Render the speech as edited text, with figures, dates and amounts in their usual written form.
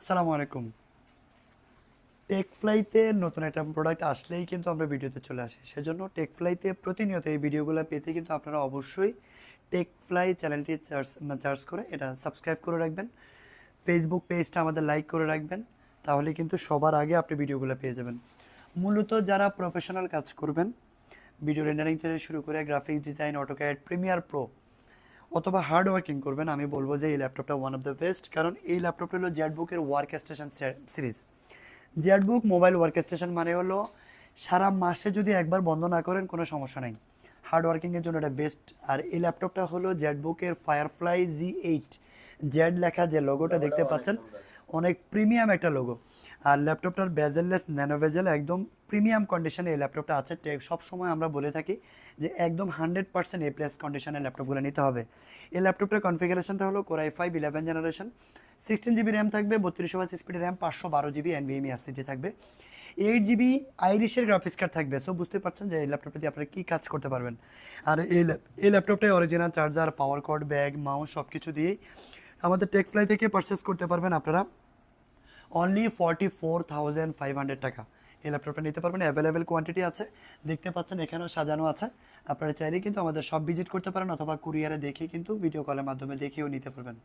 আসসালামু আলাইকুম। টেকফ্লাইতে নতুন একটা প্রোডাক্ট আসলেই কিন্তু আমরা ভিডিওতে চলে আসি। সেজন্য টেকফ্লাইতে প্রতিনিয়ত এই ভিডিওগুলো পেতে কিন্তু আপনারা অবশ্যই টেকফ্লাই চ্যানেলটি সার্চ করে এটা সাবস্ক্রাইব করে রাখবেন। ফেসবুক পেজটা আমাদের লাইক করে রাখবেন। তাহলে কিন্তু সবার আগে আপনি ভিডিওগুলো পেয়ে যাবেন। মূলত যারা প্রফেশনাল কাজ করবেন, ভিডিও রেন্ডারিং থেকে শুরু করে graphics design, AutoCAD, Premiere Pro অথবা হার্ড ওয়ার্কিং করবেন, আমি বলবো যে এই ল্যাপটপটা ওয়ান অফ দ্য বেস্ট। কারণ এই ল্যাপটপটা হলো জেটবুকের work station series. Jetbook mobile work station মানে হলো সারা মাসে যদি একবার বন্ধ না করেন কোনো সমস্যা নাই, হার্ড ওয়ার্কিংয়ের জন্য এটা বেস্ট। আর এই ল্যাপটপটা হলো জেটবুকের ফায়ারফ্লাই G8, জেড লেখা যে লোগোটা দেখতে পাচ্ছেন, অনেক প্রিমিয়াম একটা লোগো। আর ল্যাপটপটার বেজেললেস ন্যানো বেজেল, একদম প্রিমিয়াম কন্ডিশনে এই ল্যাপটপটা আছে। সব সময় আমরা বলে থাকি যে একদম 100% এ প্লাস কন্ডিশনের ল্যাপটপগুলো নিতে হবে। এই ল্যাপটপটার কনফিগারেশনটা হলো Core i5 11 generation, 16 GB RAM থাকবে, 32 স্পিডের র্যাম, 512 GB NVMe SSD থাকবে, 8 GB আইরিশের গ্রাফিক্স কার্ড থাকবে। সো বুঝতে পারছেন যে এই ল্যাপটপটা দিয়ে আপনারা কী কাজ করতে পারবেন। আর এই ল্যাপটপটায় original charger, power cord, bag, mouse সব কিছু দিয়েই আমাদের টেকফ্লাই থেকে পারচেস করতে পারবেন আপনারা অনলি 44,500 টাকা। এই ল্যাপটপটা নিতে পারবেন, অ্যাভেলেবেল কোয়ান্টিটি আছে, দেখতে পাচ্ছেন এখানেও সাজানো আছে। আপনারা চাইলে কিন্তু আমাদের সব ভিজিট করতে পারেন অথবা কুরিয়ারে দেখে কিন্তু ভিডিও কলের মাধ্যমে দেখেও নিতে পারবেন।